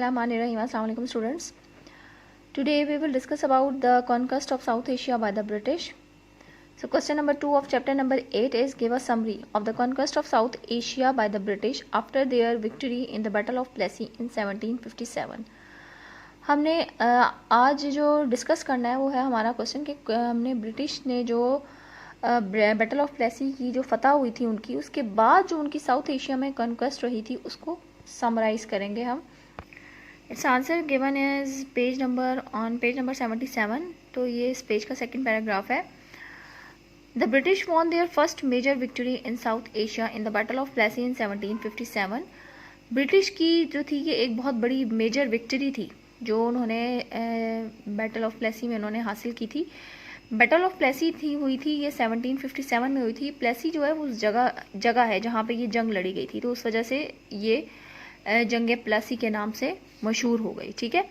Bismillahirrahmanirrahim. Assalamu alaikum students. Today we will discuss about the conquest of South Asia by the British. So question number 2 of chapter number 8 is give a summary of the conquest of South Asia by the British after their victory in the Battle of Plassey in 1757. हमने आज जो discuss करना है वो है हमारा question कि हमने ब्रिटिश ने जो बैटल ऑफ प्लेसी की जो फतह हुई थी उनकी, उसके बाद जो उनकी साउथ एशिया में कॉन्क्वेस्ट रही थी उसको समराइज करेंगे हम. Its answer given is page number 77. तो ये इस पेज का सेकंड पैराग्राफ है. The British won their first major victory in South Asia in the battle of Plassey in 1757. British की जो थी ये एक बहुत बड़ी मेजर विक्ट्री थी जो उन्होंने बैटल ऑफ प्लेसी में उन्होंने हासिल की थी. बैटल ऑफ प्लेसी हुई थी ये 1757 में हुई थी. प्लेसी जो है वो उस जगह है जहाँ पे ये जंग लड़ी गई थी, तो उस वजह से ये जंग प्लेसी के नाम से मशहूर हो गई. ठीक है.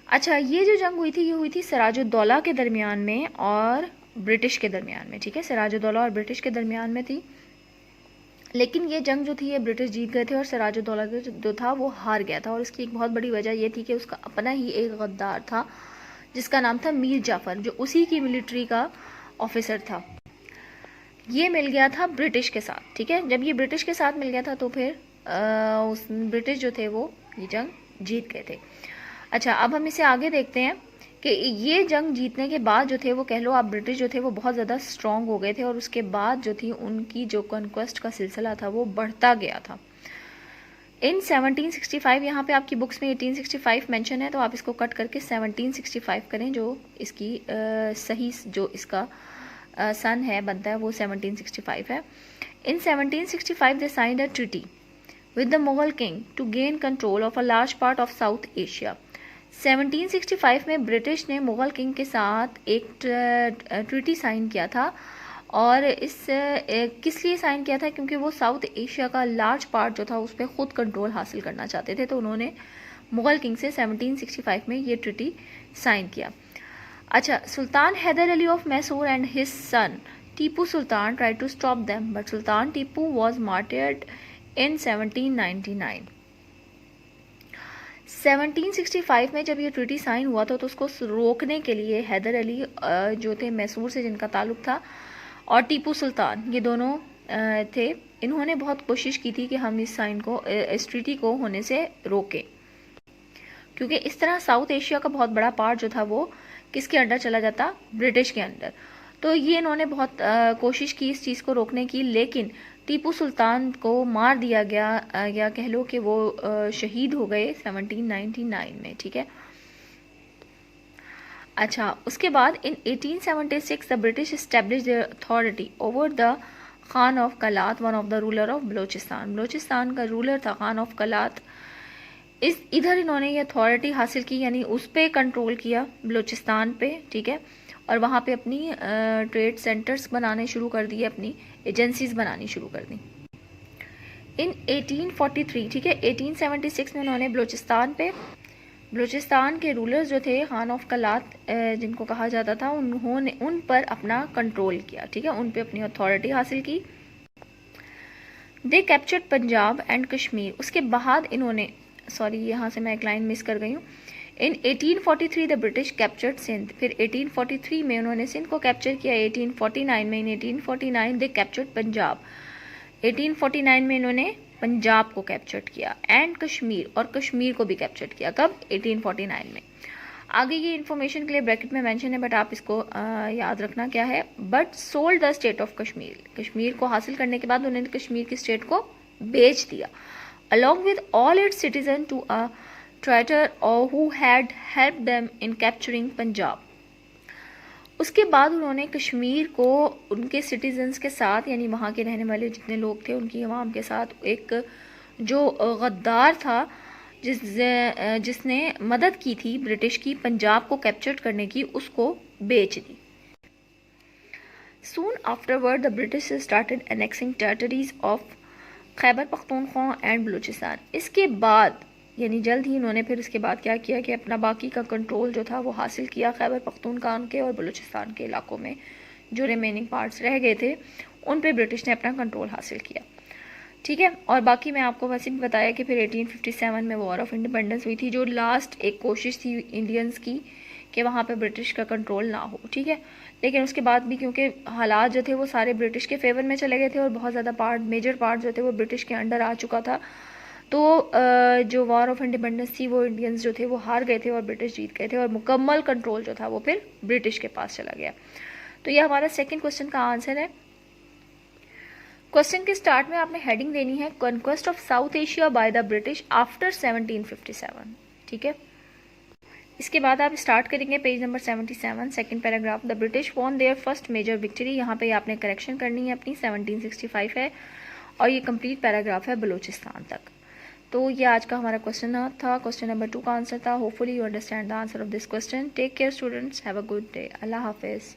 अच्छा, ये जो जंग हुई थी ये हुई थी सिराजुद्दौला के दरमियान में और ब्रिटिश के दरमियान में. ठीक है, सिराजुद्दौला और ब्रिटिश के दरमियान में थी, लेकिन ये जंग जो थी ये ब्रिटिश जीत गए थे और सिराजुद्दौला जो था वो हार गया था. और इसकी एक बहुत बड़ी वजह ये थी कि उसका अपना ही एक गद्दार था जिसका नाम था मीर जाफर, जो उसी की मिलिट्री का ऑफिसर था. ये मिल गया था ब्रिटिश के साथ. ठीक है, जब ये ब्रिटिश के साथ मिल गया था तो फिर उस ब्रिटिश जो थे वो ये जंग जीत गए थे. अच्छा, अब हम इसे आगे देखते हैं कि ये जंग जीतने के बाद जो थे वो कह लो आप ब्रिटिश जो थे वो बहुत ज़्यादा स्ट्रांग हो गए थे और उसके बाद जो थी उनकी जो कॉन्क्वेस्ट का सिलसिला था वो बढ़ता गया था. इन 1765, यहाँ पे आपकी बुक्स में 1865 मेंशन है, तो आप इसको कट करके 1765 करें. जो इसकी सही जो इसका सन है बनता है वो 1765 है. In 1765 they signed a treaty with the Mughal king to gain control of a large part of South Asia. 1765 में ब्रिटिश ने मुगल किंग के साथ एक ट्रीटी साइन किया था. और इस किस लिए साइन किया था? क्योंकि वो साउथ एशिया का लार्ज पार्ट जो था उस पर खुद कंट्रोल हासिल करना चाहते थे, तो उन्होंने मुगल किंग से 1765 में ये ट्रीटी साइन किया. अच्छा, Sultan Hyder Ali of Mysore and his son Tipu Sultan tried to stop them, but Sultan Tipu was martyred in 1799. 1765 में जब ये ट्रीटी साइन हुआ था तो उसको रोकने के लिए हैदर अली जो थे मैसूर से जिनका ताल्लुक था और टीपू सुल्तान, ये दोनों थे, इन्होंने बहुत कोशिश की थी कि हम इस ट्रीटी को होने से रोकें, क्योंकि इस तरह साउथ एशिया का बहुत बड़ा पार्ट जो था वो किसके अंडर चला जाता? ब्रिटिश के अंडर. तो ये इन्होंने बहुत कोशिश की इस चीज़ को रोकने की, लेकिन टीपू सुल्तान को मार दिया गया या कह लो कि वो शहीद हो गए 1799 में. ठीक है. अच्छा, उसके बाद इन 1876 the British establish there authority over the Khan of Kalat, one of the ruler of Balochistan. Balochistan का रूलर था खान ऑफ कलात. इधर इन्होंने ये अथॉरिटी हासिल की, यानी उस पर कंट्रोल किया बलोचिस्तान पे. ठीक है. और वहाँ पे अपनी ट्रेड सेंटर्स बनाने शुरू कर दिए, अपनी एजेंसीज बनानी शुरू कर दी. इन 1843, ठीक है, 1876 में उन्होंने बलूचिस्तान के रूलर्स जो थे खान ऑफ कलात जिनको कहा जाता था, उन्होंने उन पर अपना कंट्रोल किया. ठीक है, उन पे अपनी अथॉरिटी हासिल की. दे कैप्चर्ड पंजाब एंड कश्मीर. उसके बाद इन्होंने, सॉरी यहाँ से मैं एक लाइन मिस कर गई हूँ. इन 1843 द ब्रिटिश कैप्चर्ड सिंध. फिर 1843 में उन्होंने सिंध को कैप्चर किया. 1849 में, इन 1849 दे कैप्चर्ड पंजाब. 1849 में इन्होंने पंजाब को कैप्चर किया एंड कश्मीर, और कश्मीर को भी कैप्चर किया. कब? 1849 में. आगे ये इन्फॉर्मेशन के लिए ब्रैकेट में मेंशन है, बट आप इसको याद रखना क्या है. But sold the state of Kashmir. Kashmir को हासिल करने के बाद उन्होंने कश्मीर की स्टेट को बेच दिया, along with all its citizen to a traitor who had helped them in capturing Punjab. उसके बाद उन्होंने कश्मीर को उनके सिटीजन्स के साथ, यानी वहाँ के रहने वाले जितने लोग थे उनकी आवाम के साथ, एक जो गद्दार था जिसने मदद की थी ब्रिटिश की पंजाब को कैप्चर करने की, उसको बेच दी. Soon afterward the British started annexing territories of Khyber Pakhtunkhwa and Balochistan. इसके बाद यानी जल्द ही इन्होंने फिर इसके बाद क्या किया कि अपना बाकी का कंट्रोल जो था वो हासिल किया खैबर पख्तूनख्वा के और बलूचिस्तान के इलाकों में. जो रिमेनिंग पार्ट्स रह गए थे उन पे ब्रिटिश ने अपना कंट्रोल हासिल किया. ठीक है। और बाकी मैं आपको वैसे भी बताया कि फिर 1857 में वॉर ऑफ इंडिपेंडेंस हुई थी, जो लास्ट एक कोशिश थी इंडियंस की कि वहाँ पे ब्रिटिश का कंट्रोल ना हो, ठीक है। लेकिन उसके बाद भी क्योंकि हालात जो थे वो सारे ब्रिटिश के फेवर में चले गए थे और बहुत ज़्यादा मेजर पार्ट जो थे वो ब्रिटिश के अंडर आ चुका था, तो जो वॉर ऑफ इंडिपेंडेंस थी वो इंडियंस जो थे वो हार गए थे और ब्रिटिश जीत गए थे और मुकम्मल कंट्रोल जो था वो फिर ब्रिटिश के पास चला गया। तो ये हमारा सेकेंड क्वेश्चन का आंसर है। क्वेश्चन के स्टार्ट में आपने हेडिंग देनी है conquest of South Asia by the British after 1757, ठीक है। इसके बाद आप स्टार्ट करेंगे page number 77, second paragraph, the British won their first major victory. यहाँ पे आपने करेक्शन करनी है अपनी, 1765 है और ये कंप्लीट पैराग्राफ है बलूचिस्तान तक। तो ये आज का हमारा क्वेश्चन था, क्वेश्चन नंबर 2 का आंसर था। Hopefully you understand the answer of this question. Take care students, have a good day, Allah हाफिज़।